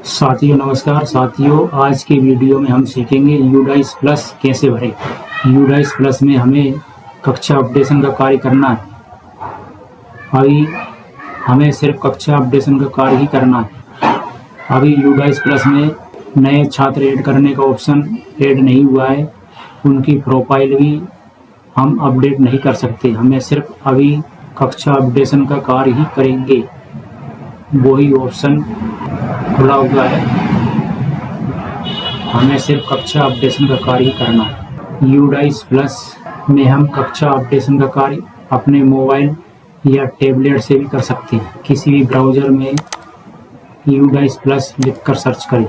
साथियों नमस्कार। साथियों, आज के वीडियो में हम सीखेंगे यूडाइस प्लस कैसे भरें। यूडाइस प्लस में हमें कक्षा अपडेशन का कार्य करना है। अभी हमें सिर्फ कक्षा अपडेशन का कार्य ही करना है। अभी यूडाइस प्लस में नए छात्र ऐड करने का ऑप्शन ऐड नहीं हुआ है, उनकी प्रोफाइल भी हम अपडेट नहीं कर सकते। हमें सिर्फ अभी कक्षा अपडेशन का कार्य ही करेंगे, वही ऑप्शन खुला हुआ है। हमें सिर्फ कक्षा अपडेशन का कार्य ही करना है। यूडाइस प्लस में हम कक्षा अपडेशन का कार्य अपने मोबाइल या टैबलेट से भी कर सकते हैं। किसी भी ब्राउज़र में यूडाइस प्लस लिखकर सर्च करें।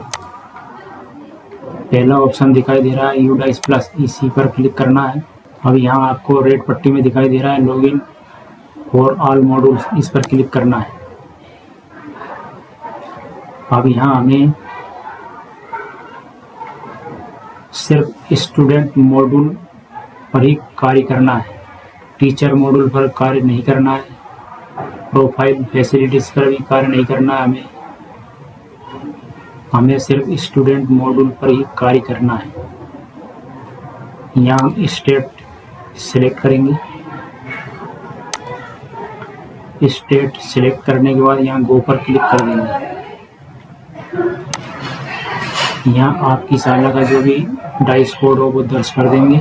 पहला ऑप्शन दिखाई दे रहा है यूडाइस प्लस, इसी पर क्लिक करना है। अब यहाँ आपको रेड पट्टी में दिखाई दे रहा है लॉगिन फॉर ऑल मॉड्यूल्स, इस पर क्लिक करना है। अब यहाँ हमें सिर्फ स्टूडेंट मॉड्यूल पर ही कार्य करना है, टीचर मॉड्यूल पर कार्य नहीं करना है, प्रोफाइल फैसिलिटीज पर भी कार्य नहीं करना है। हमें सिर्फ स्टूडेंट मॉड्यूल पर ही कार्य करना है। यहाँ हम स्टेट सिलेक्ट करेंगे। स्टेट सिलेक्ट करने के बाद यहाँ गो पर क्लिक कर देंगे। यहाँ आपकी शाला का जो भी डाइस कोड हो वो दर्ज कर देंगे।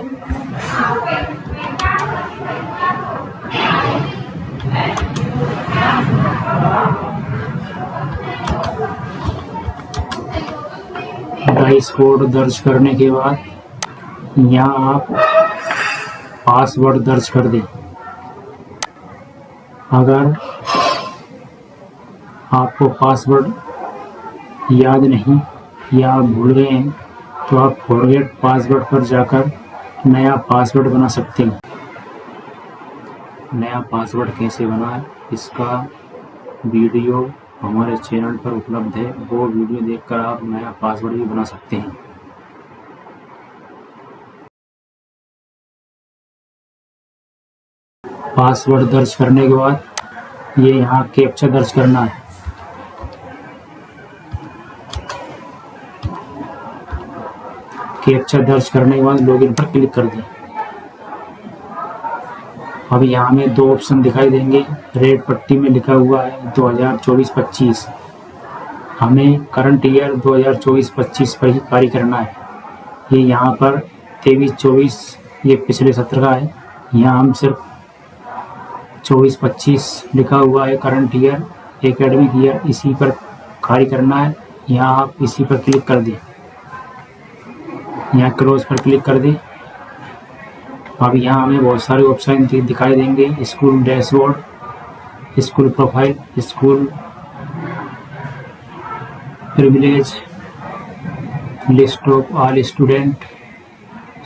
डाइस कोड दर्ज करने के बाद यहाँ आप पासवर्ड दर्ज कर दें। अगर आपको पासवर्ड याद नहीं या आप भूल गए हैं तो आप फॉरगेट पासवर्ड पर जाकर नया पासवर्ड बना सकते हैं। नया पासवर्ड कैसे बनाएं, इसका वीडियो हमारे चैनल पर उपलब्ध है, वो वीडियो देखकर आप नया पासवर्ड भी बना सकते हैं। पासवर्ड दर्ज करने के बाद ये यहाँ कैप्चा दर्ज करना है। कैप्चा दर्ज करने के बाद लॉगिन पर क्लिक कर दें। अब यहाँ में दो ऑप्शन दिखाई देंगे, रेड पट्टी में लिखा हुआ है 2024-25। हमें करंट ईयर 2024-25 पर ही कार्य करना है। ये यहाँ पर 23-24 ये पिछले सत्र का है। यहाँ हम सिर्फ 24-25 लिखा हुआ है करंट ईयर एकेडमिक ईयर, इसी पर कार्य करना है। यहाँ आप इसी पर क्लिक कर दें। यहाँ क्लोज पर क्लिक कर दें। अब यहाँ हमें बहुत सारे ऑप्शन दिखाई देंगे, school dashboard, school profile, school privilege, list of all student,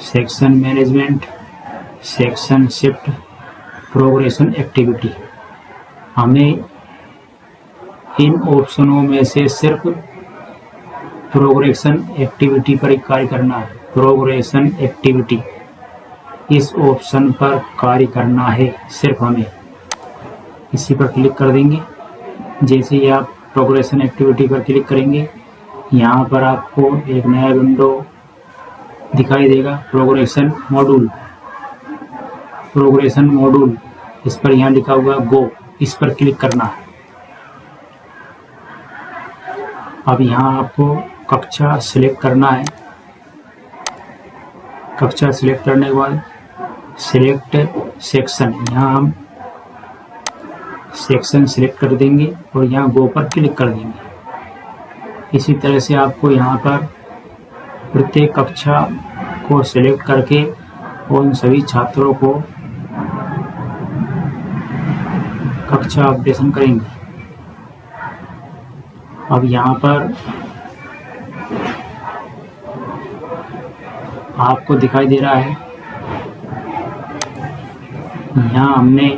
section management, section shift, progression activity. हमें इन ऑप्शनों में से सिर्फ प्रोग्रेशन एक्टिविटी पर कार्य करना है। प्रोग्रेशन एक्टिविटी, इस ऑप्शन पर कार्य करना है सिर्फ हमें। इसी पर क्लिक कर देंगे। जैसे ही आप प्रोग्रेशन एक्टिविटी पर क्लिक करेंगे, यहाँ पर आपको एक नया विंडो दिखाई देगा, प्रोग्रेशन मॉड्यूल। प्रोग्रेशन मॉड्यूल, इस पर यहाँ लिखा हुआ गो, इस पर क्लिक करना है। अब यहाँ आपको कक्षा सिलेक्ट करना है। कक्षा सिलेक्ट करने के बाद सिलेक्ट सेक्शन, यहाँ हम सेक्शन सिलेक्ट कर देंगे और यहाँ गो पर क्लिक कर देंगे। इसी तरह से आपको यहाँ पर प्रत्येक कक्षा को सिलेक्ट करके उन सभी छात्रों को कक्षा अपडेशन करेंगे। अब यहाँ पर आपको दिखाई दे रहा है, यहाँ हमने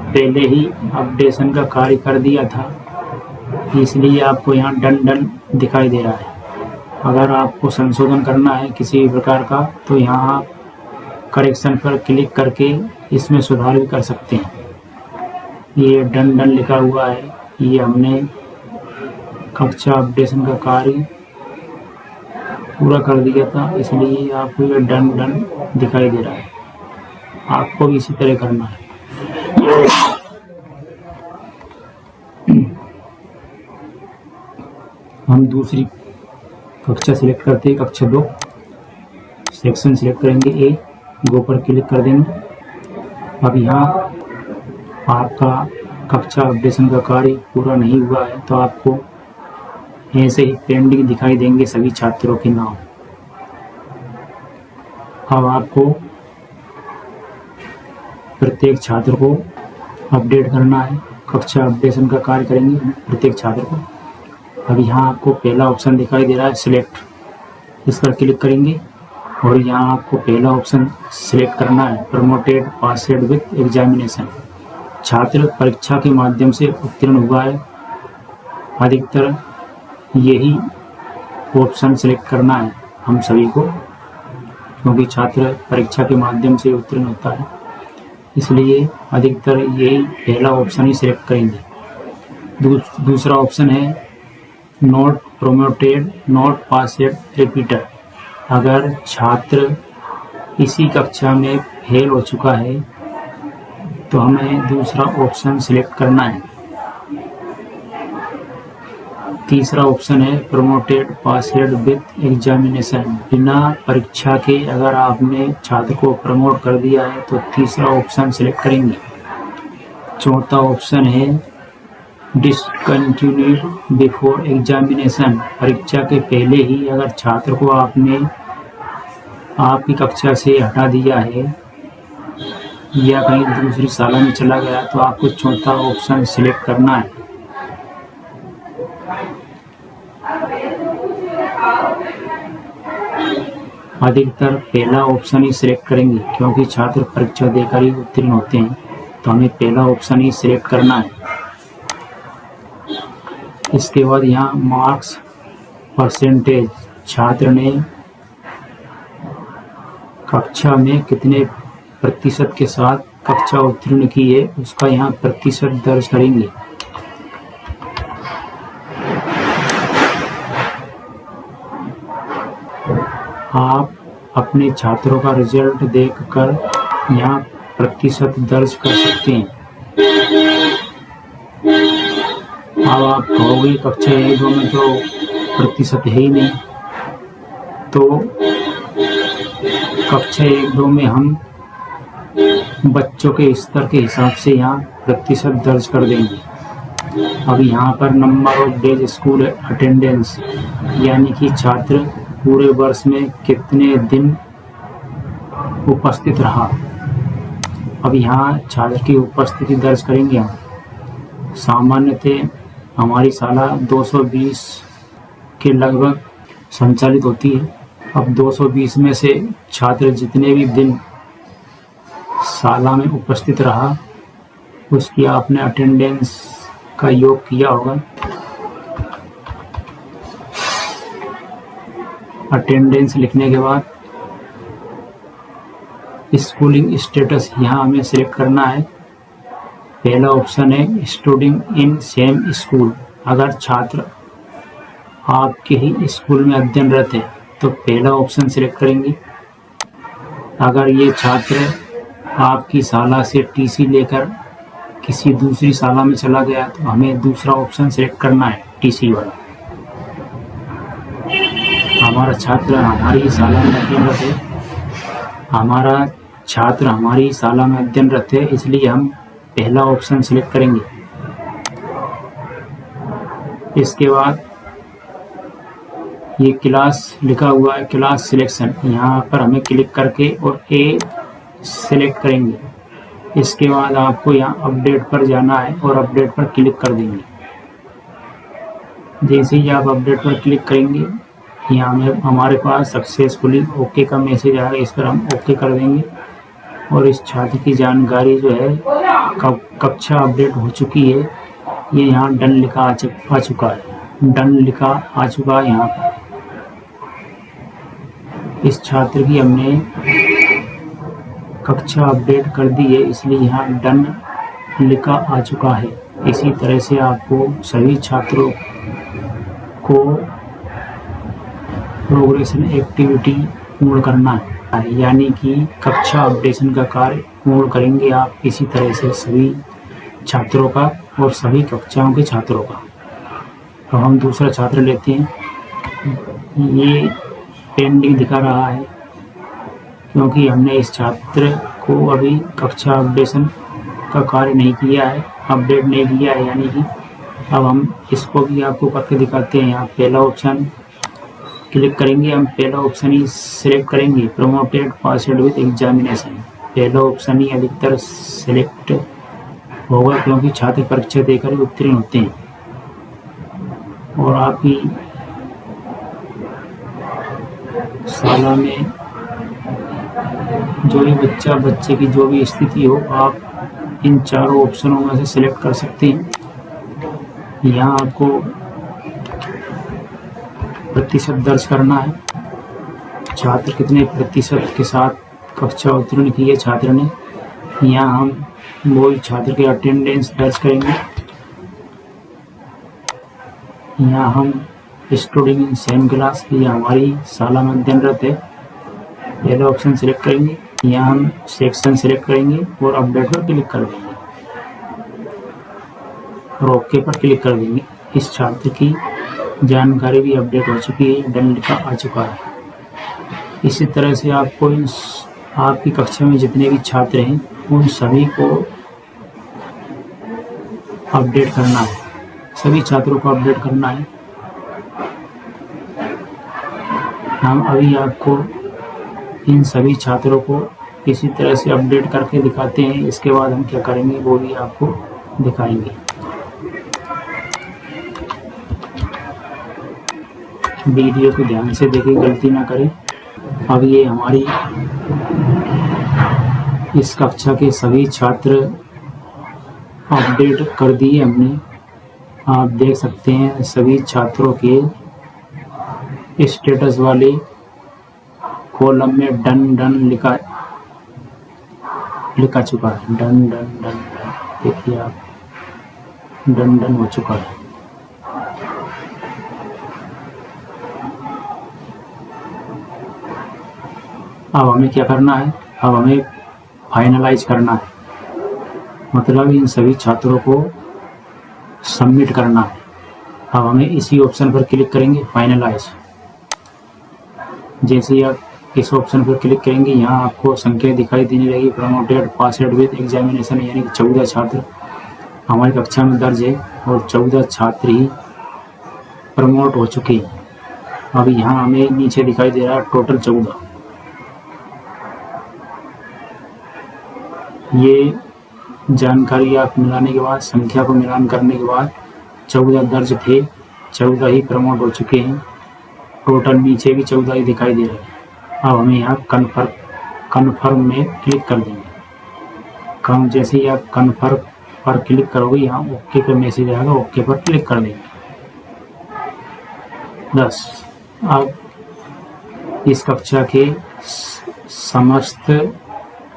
पहले ही अपडेशन का कार्य कर दिया था, इसलिए आपको यहाँ डन दिखाई दे रहा है। अगर आपको संशोधन करना है किसी भी प्रकार का तो यहाँ आप करेक्शन पर क्लिक करके इसमें सुधार भी कर सकते हैं। ये डन लिखा हुआ है, ये हमने कक्षा अपडेशन का कार्य पूरा कर दिया था, इसलिए आपको ये डन डन दिखाई दे रहा है। आपको भी इसी तरह करना है। हम दूसरी कक्षा सिलेक्ट करते हैं, कक्षा 2 सेक्शन सिलेक्ट करेंगे, ए गो पर क्लिक कर देंगे। अब यहाँ आपका कक्षा अपडेशन का कार्य पूरा नहीं हुआ है, तो आपको ऐसे ही पेंडिंग दिखाई देंगे सभी छात्रों के नाम। अब आपको प्रत्येक छात्र को अपडेट करना है, कक्षा अपडेशन का कार्य करेंगे प्रत्येक छात्र को। अब यहाँ आपको पहला ऑप्शन दिखाई दे रहा है सिलेक्ट, इस पर क्लिक करेंगे और यहाँ आपको पहला ऑप्शन सिलेक्ट करना है प्रमोटेड पासेड विथ एग्जामिनेशन। छात्र परीक्षा के माध्यम से उत्तीर्ण हुआ है, अधिकतर यही ऑप्शन सिलेक्ट करना है हम सभी को, क्योंकि छात्र परीक्षा के माध्यम से उत्तीर्ण होता है, इसलिए अधिकतर यही पहला ऑप्शन ही सिलेक्ट करेंगे। दूसरा ऑप्शन है not promoted not passed repeater. अगर छात्र इसी कक्षा में फेल हो चुका है तो हमें दूसरा ऑप्शन सिलेक्ट करना है। तीसरा ऑप्शन है प्रमोटेड पासेड विथ एग्जामिनेशन। बिना परीक्षा के अगर आपने छात्र को प्रमोट कर दिया है तो तीसरा ऑप्शन सिलेक्ट करेंगे। चौथा ऑप्शन है डिसकंटिन्यूड बिफोर एग्जामिनेशन। परीक्षा के पहले ही अगर छात्र को आपने आपकी कक्षा से हटा दिया है या कहीं दूसरी शाला में चला गया तो आपको चौथा ऑप्शन सिलेक्ट करना है। अधिकतर पहला ऑप्शन ही सिलेक्ट करेंगे, क्योंकि छात्र परीक्षा देकर ही उत्तीर्ण होते हैं, तो हमें पहला ऑप्शन ही सिलेक्ट करना है। इसके बाद यहाँ मार्क्स परसेंटेज, छात्र ने कक्षा में कितने प्रतिशत के साथ कक्षा उत्तीर्ण की है उसका यहाँ प्रतिशत दर्ज करेंगे। आप अपने छात्रों का रिजल्ट देखकर यहाँ प्रतिशत दर्ज कर सकते हैं। अब आप कहोगे कक्षा 1-2 में तो प्रतिशत है ही नहीं, तो कक्षा 1-2 में हम बच्चों के स्तर के हिसाब से यहाँ प्रतिशत दर्ज कर देंगे। अब यहाँ पर number of days school attendance, यानी कि छात्र पूरे वर्ष में कितने दिन उपस्थित रहा। अब यहाँ छात्र की उपस्थिति दर्ज करेंगे हम। सामान्यतः हमारी शाला 220 के लगभग संचालित होती है। अब 220 में से छात्र जितने भी दिन शाला में उपस्थित रहा उसकी आपने अटेंडेंस का योग किया होगा। अटेंडेंस लिखने के बाद स्कूलिंग स्टेटस यहाँ हमें सिलेक्ट करना है। पहला ऑप्शन है स्टूडिंग इन सेम स्कूल। अगर छात्र आपके ही स्कूल में अध्ययनरत है तो पहला ऑप्शन सिलेक्ट करेंगे। अगर ये छात्र आपकी शाला से टीसी लेकर किसी दूसरी शाला में चला गया तो हमें दूसरा ऑप्शन सिलेक्ट करना है, टीसी वाला। हमारा छात्र हमारी शाला में अध्ययनरत है, हमारा छात्र हमारी शाला में अध्ययनरत है, इसलिए हम पहला ऑप्शन सिलेक्ट करेंगे। इसके बाद ये क्लास लिखा हुआ है, क्लास सिलेक्शन, यहाँ पर हमें क्लिक करके और ए सिलेक्ट करेंगे। इसके बाद आपको यहाँ अपडेट पर जाना है और अपडेट पर क्लिक कर देंगे। जैसे ही आप अपडेट पर क्लिक करेंगे यहाँ में हमारे पास सक्सेसफुली ओके का मैसेज आएगा, इस पर हम ओके कर देंगे और इस छात्र की जानकारी जो है कक्षा अपडेट हो चुकी है, ये यहाँ डन लिखा आ चुका है। डन लिखा आ चुका है यहाँ पर। इस छात्र की हमने कक्षा अपडेट कर दी है, इसलिए यहाँ डन लिखा आ चुका है। इसी तरह से आपको सभी छात्रों को प्रोग्रेशन एक्टिविटी पूर्ण करना है, यानी कि कक्षा अपडेशन का कार्य पूर्ण करेंगे आप इसी तरह से सभी छात्रों का और सभी कक्षाओं के छात्रों का। तो हम दूसरा छात्र लेते हैं। ये पेंडिंग दिखा रहा है क्योंकि हमने इस छात्र को अभी कक्षा अपडेशन का कार्य नहीं किया है, अपडेट नहीं किया है, यानी कि अब हम इसको भी आपको करके दिखाते हैं। यहाँ पहला ऑप्शन क्लिक करेंगे, हम पहला ऑप्शन ही सिलेक्ट करेंगे, प्रमोटेड पासवर्ड विद एग्जामिनेशन। पहला ऑप्शन ही अधिकतर सिलेक्ट होगा क्योंकि छात्र परीक्षा देकर उत्तीर्ण होते हैं और आपकी शाला में जो भी बच्चे की जो भी स्थिति हो, आप इन चारों ऑप्शनों में से सिलेक्ट कर सकते हैं। यहाँ आपको प्रतिशत दर्ज करना है, छात्र कितने प्रतिशत के साथ कक्षा उत्तीर्ण की है छात्र ने। यहाँ हम वही छात्र के अटेंडेंस दर्ज करेंगे। यहाँ हम स्टूडिंग इन सेम क्लास, ये हमारी शाला में अध्ययनरत है, पहला ऑप्शन सिलेक्ट करेंगे। यहाँ हम सेक्शन सिलेक्ट करेंगे और अपडेट पर क्लिक कर देंगे और ओके पर क्लिक कर देंगे। इस छात्र की जानकारी भी अपडेट हो चुकी है, डन लिखा आ चुका है। इसी तरह से आपको आपकी कक्षा में जितने भी छात्र हैं उन सभी को अपडेट करना है, सभी छात्रों को अपडेट करना है। हम अभी आपको इन सभी छात्रों को इसी तरह से अपडेट करके दिखाते हैं। इसके बाद हम क्या करेंगे वो भी आपको दिखाएंगे। वीडियो को ध्यान से देखें, गलती ना करें। अब ये हमारी इस कक्षा के सभी छात्र अपडेट कर दिए हमने। आप देख सकते हैं सभी छात्रों के स्टेटस वाले कॉलम में डन डन लिखा चुका है। डन डन डन डन, देखिए आप, डन डन हो चुका है। अब हमें क्या करना है, अब हमें फाइनलाइज करना है, मतलब इन सभी छात्रों को सबमिट करना है। अब हमें इसी ऑप्शन पर क्लिक करेंगे, फाइनलाइज। जैसे ही आप इस ऑप्शन पर क्लिक करेंगे, यहाँ आपको संख्या दिखाई देने लगी, प्रमोटेड पासवर्ड विद एग्जामिनेशन, यानी कि 14 छात्र हमारी कक्षा में दर्ज है और 14 छात्र ही प्रमोट हो चुके हैं। अब यहाँ हमें नीचे दिखाई दे रहा है टोटल 14। ये जानकारी आप मिलाने के बाद, संख्या को मिलान करने के बाद 14 दर्ज थे, 14 ही प्रमोट हो चुके हैं। टोटल नीचे भी 14 ही दिखाई दे रहे हैं। अब हमें यहाँ कन्फर्म में क्लिक कर देंगे। जैसे ही आप कन्फर्म पर क्लिक करोगे, यहाँ ओके का मैसेज आएगा, ओके पर क्लिक कर देंगे। बस अब इस कक्षा के समस्त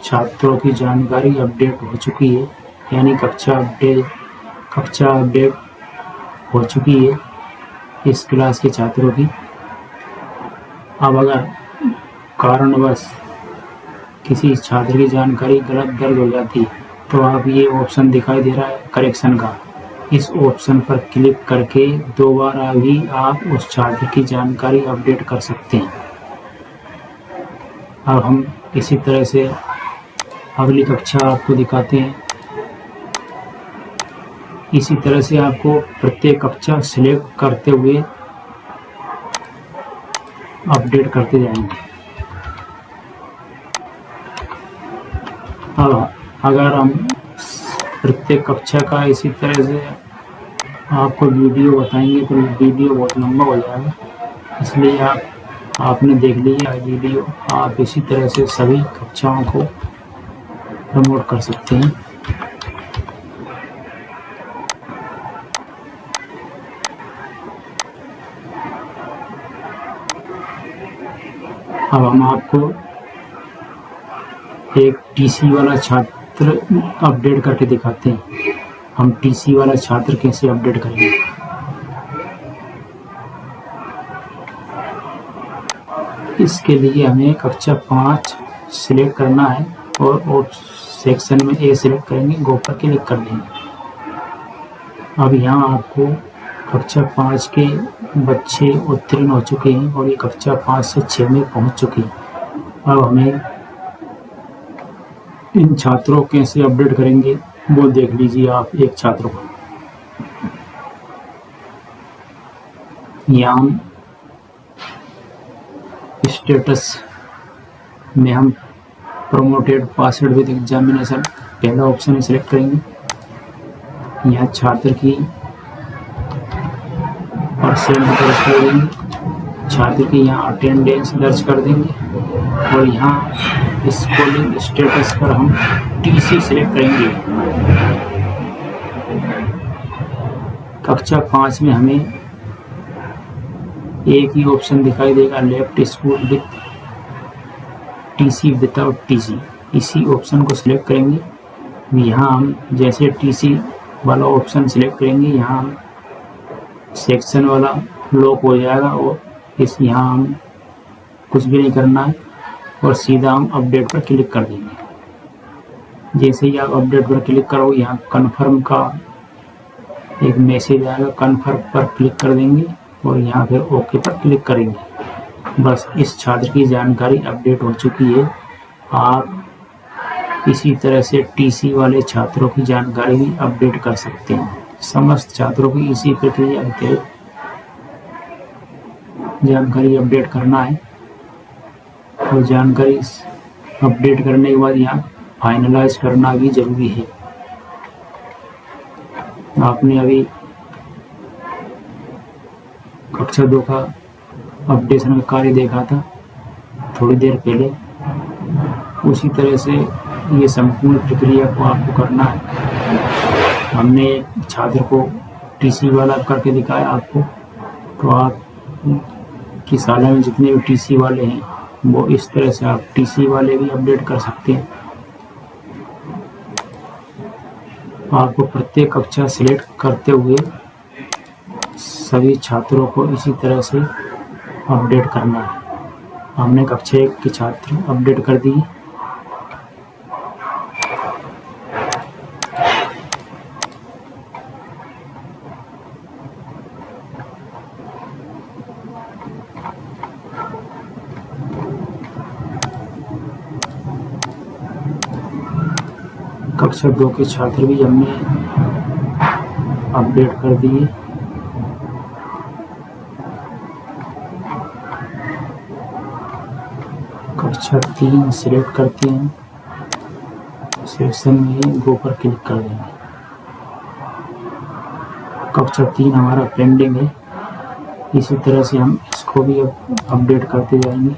छात्रों की जानकारी अपडेट हो चुकी है, यानी कक्षा अपडेट हो चुकी है इस क्लास के छात्रों की। अब अगर कारणवश किसी छात्र की जानकारी गलत दर्ज हो जाती है तो आप ये ऑप्शन दिखाई दे रहा है करेक्शन का, इस ऑप्शन पर क्लिक करके दोबारा भी आप उस छात्र की जानकारी अपडेट कर सकते हैं। अब हम इसी तरह से अगली कक्षा आपको दिखाते हैं। इसी तरह से आपको प्रत्येक कक्षा सिलेक्ट करते हुए अपडेट करते जाएंगे। अब अगर हम प्रत्येक कक्षा का इसी तरह से आपको वीडियो बताएंगे तो वीडियो बहुत लंबा हो जाएगा, इसलिए आपने देख लिया वीडियो। आप इसी तरह से सभी कक्षाओं को प्रमोट कर सकते हैं। अब हम आपको एक टीसी वाला छात्र अपडेट करके दिखाते हैं। हम टीसी वाला छात्र कैसे अपडेट करेंगे। इसके लिए हमें कक्षा 5 सिलेक्ट करना है और सेक्शन में ए सिलेक्ट करेंगे, गो पर क्लिक कर देंगे। अब यहाँ आपको कक्षा 5 के बच्चे उत्तीर्ण हो चुके हैं और ये कक्षा 5 से 6 में पहुँच चुके हैं। अब हमें इन छात्रों कैसे अपडेट करेंगे वो देख लीजिए आप एक छात्र को। यहाँ स्टेटस में हम प्रोमोटेड पासवर्ड विद एग्जामिनेशन पहला ऑप्शन सिलेक्ट करेंगे। यहाँ छात्र की परसेंट दर्ज कर देंगे, छात्र की यहाँ अटेंडेंस दर्ज कर देंगे और यहाँ स्कूलिंग स्टेटस पर हम टीसी सिलेक्ट करेंगे। कक्षा 5 में हमें एक ही ऑप्शन दिखाई देगा, left school with TC without TC. इसी ऑप्शन को सिलेक्ट करेंगे। यहाँ हम जैसे टीसी वाला ऑप्शन सिलेक्ट करेंगे, यहाँ हम सेक्शन वाला लॉक हो जाएगा और यहाँ हम कुछ भी नहीं करना है और सीधा हम अपडेट पर क्लिक कर देंगे। जैसे ही आप अपडेट पर क्लिक करो, यहाँ कन्फर्म का एक मैसेज आएगा, कन्फर्म पर क्लिक कर देंगे और यहाँ फिर ओके पर क्लिक करेंगे। बस इस छात्र की जानकारी अपडेट हो चुकी है। आप इसी तरह से टीसी वाले छात्रों की जानकारी भी अपडेट कर सकते हैं। समस्त छात्रों की इसी प्रक्रिया के तहत जानकारी अपडेट करना है और जानकारी अपडेट करने के बाद यहाँ फाइनलाइज करना भी जरूरी है। आपने अभी कक्षा 2 का अपडेशन का कार्य देखा था थोड़ी देर पहले, उसी तरह से ये संपूर्ण प्रक्रिया को आपको करना है। हमने छात्र को टीसी वाला करके दिखाया आपको, तो आप की शाला में जितने भी टीसी वाले हैं वो इस तरह से आप टीसी वाले भी अपडेट कर सकते हैं। आपको प्रत्येक कक्षा सिलेक्ट करते हुए सभी छात्रों को इसी तरह से अपडेट करना है। हमने कक्षा 1 के छात्र अपडेट कर दिए। कक्षा 2 के छात्र भी हमने अपडेट कर दिए। कक्षा 3 सिलेक्ट करते हैं, सेक्शन में गो पर क्लिक कर देंगे। कक्षा 3 हमारा पेंडिंग है, इसी तरह से हम इसको भी अब अपडेट करते जाएंगे।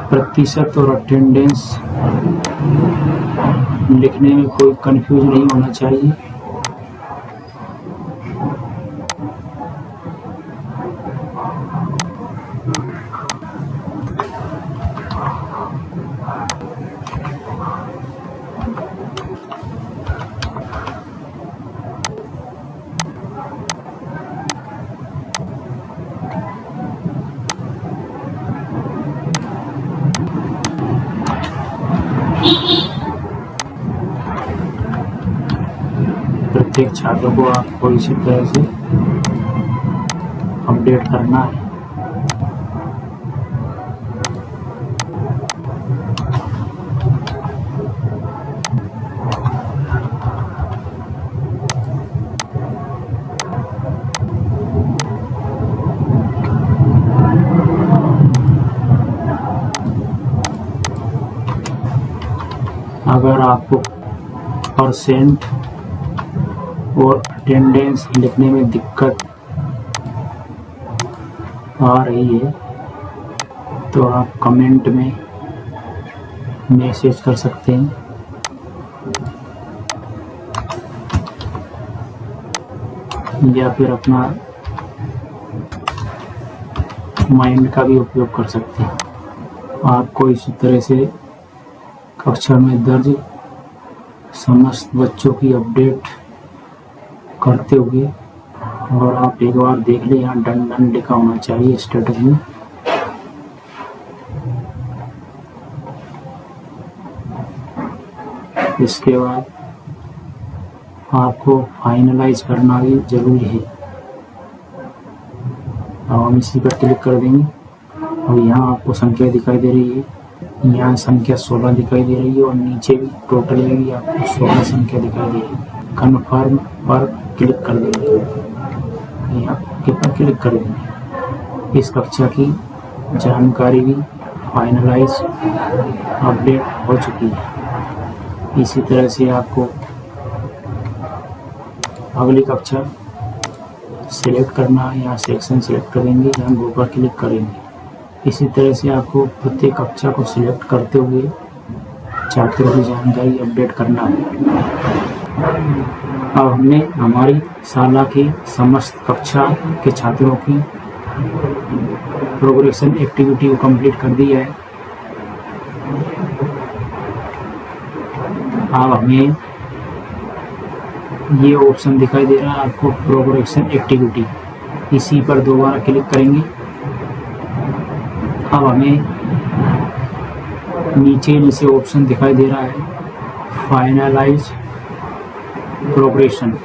प्रतिशत और अटेंडेंस लिखने में कोई कंफ्यूज नहीं होना चाहिए। प्रत्येक छात्र को आपको इसी तरह से अपडेट करना है। अगर आपको परसेंट और अटेंडेंस लिखने में दिक्कत आ रही है तो आप कमेंट में मैसेज कर सकते हैं। या फिर अपना माइंड का भी उपयोग कर सकते हैं। आपको इसी तरह से कक्षा में दर्ज समस्त बच्चों की अपडेट करते हुए, और आप एक बार देख लें, यहाँ डन डन लिखा होना चाहिए स्टेटस में। इसके बाद आपको फाइनलाइज करना भी जरूरी है। अब हम इसी पर क्लिक कर देंगे और यहाँ आपको संख्या दिखाई दे रही है, यहाँ संख्या 16 दिखाई दे रही है और नीचे भी टोटल में भी आपको 16 संख्या दिखाई दे रही है। कन्फर्म पर क्लिक कर देंगे, यहाँ पर क्लिक कर देंगे। इस कक्षा की जानकारी भी फाइनलाइज अपडेट हो चुकी है। इसी तरह से आपको अगली कक्षा सिलेक्ट करना है, यहाँ सेक्शन सिलेक्ट करेंगे, यहाँ गो पर क्लिक करेंगे। इसी तरह से आपको प्रत्येक कक्षा को सिलेक्ट करते हुए छात्रों की जानकारी अपडेट करना है। अब हमने हमारी शाला की समस्त कक्षा के छात्रों की प्रोग्रेशन एक्टिविटी को कंप्लीट कर दिया है। अब हमें ये ऑप्शन दिखाई दे रहा है आपको प्रोग्रेशन एक्टिविटी, इसी पर दोबारा क्लिक करेंगे। अब हमें नीचे ऑप्शन दिखाई दे रहा है फाइनलाइज प्रोग्रेशन,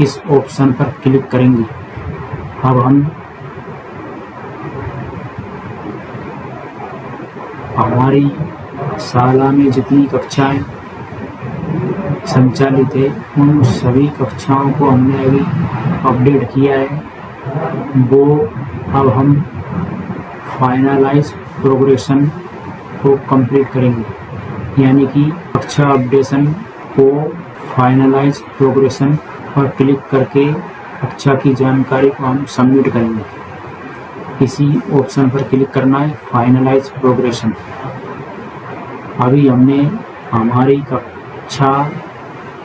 इस ऑप्शन पर क्लिक करेंगे। अब हम हमारी शाला में जितनी कक्षाएं संचालित है उन सभी कक्षाओं को हमने अभी अपडेट किया है, वो अब हम फाइनलाइज प्रोग्रेशन को कंप्लीट करेंगे। यानी कि कक्षा अपडेशन को फाइनलाइज प्रोग्रेशन पर क्लिक करके कक्षा की जानकारी को हम सबमिट करेंगे। इसी ऑप्शन पर क्लिक करना है, फाइनलाइज प्रोग्रेशन। अभी हमने हमारी कक्षा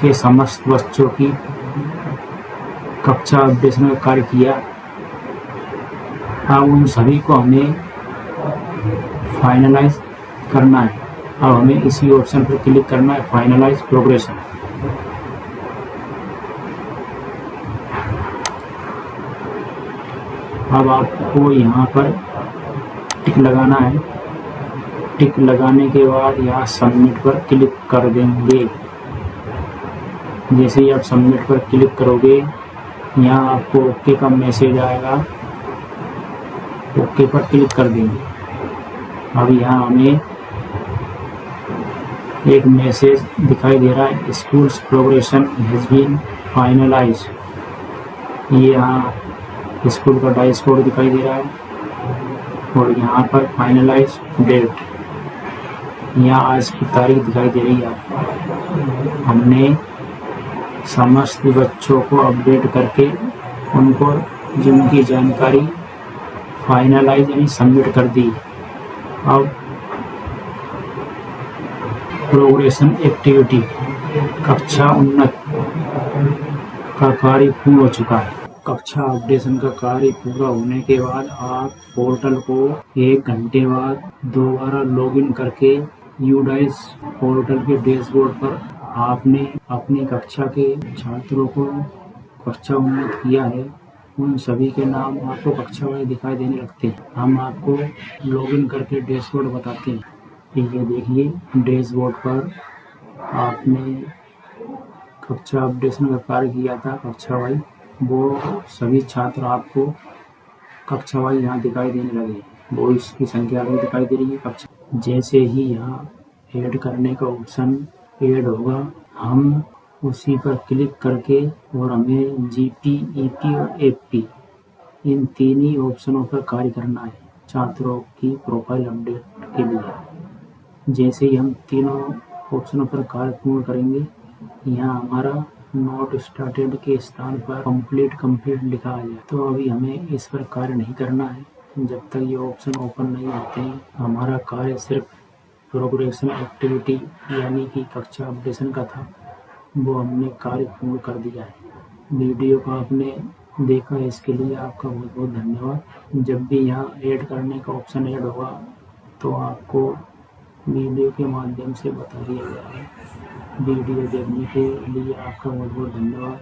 के समस्त बच्चों की कक्षा अपडेशन का कार्य किया। अब उन सभी को हमें फाइनलाइज करना है। अब हमें इसी ऑप्शन पर क्लिक करना है, फाइनलाइज प्रोग्रेशन। अब आपको यहाँ पर टिक लगाना है। टिक लगाने के बाद यहाँ सबमिट पर क्लिक कर देंगे। जैसे ही आप सबमिट पर क्लिक करोगे, यहाँ आपको ओके का मैसेज आएगा, ओके पर क्लिक कर देंगे। अब यहाँ हमें एक मैसेज दिखाई दे रहा है, schools progression has been finalize. ये यहाँ स्कूल का डैशबोर्ड दिखाई दे रहा है और यहाँ पर फाइनलाइज डेट, यहाँ आज की तारीख दिखाई दे रही है। हमने समस्त बच्चों को अपडेट करके उनको जिनकी जानकारी फाइनलाइज यानी सबमिट कर दी। अब प्रोग्रेशन एक्टिविटी कक्षा उन्नत का कार्य पूर्ण हो चुका है। कक्षा अपडेशन का कार्य पूरा होने के बाद आप पोर्टल को 1 घंटे बाद दोबारा लॉगिन करके यूडाइस पोर्टल के डैशबोर्ड पर आपने अपनी कक्षा के छात्रों को कक्षा उन्नत किया है, उन सभी के नाम आपको कक्षा वाइज दिखाई देने लगते हैं। हम आपको लॉगिन करके डैशबोर्ड बताते हैं। ये देखिए, डैशबोर्ड पर आपने कक्षा अपडेशन का कार्य किया था कक्षा वाइज, वो सभी छात्र आपको कक्षा वाइज यहाँ दिखाई देने लगे। वो इसकी संख्या भी दिखाई दे रही है कक्षा। जैसे ही यहाँ ऐड करने का ऑप्शन ऐड होगा, हम उसी पर क्लिक करके और हमें जीपी, ईपी और एफपी इन 3 ही ऑप्शनों पर कार्य करना है छात्रों की प्रोफाइल अपडेट के लिए। जैसे ही हम तीनों ऑप्शनों पर कार्य पूर्ण करेंगे, यहाँ हमारा नॉट स्टार्टेड के स्थान पर कंप्लीट लिखा आ जाए। तो अभी हमें इस पर कार्य नहीं करना है जब तक ये ऑप्शन ओपन नहीं होते हैं। हमारा कार्य सिर्फ प्रोग्रेशन एक्टिविटी यानी कि कक्षा अपडेशन का था, वो हमने कार्य पूर्ण कर दिया है। वीडियो को आपने देखा है, इसके लिए आपका बहुत बहुत धन्यवाद। जब भी यहाँ ऐड करने का ऑप्शन ऐड होगा तो आपको वीडियो के माध्यम से बता दिया जाएगा। वीडियो देखने के लिए आपका बहुत बहुत धन्यवाद।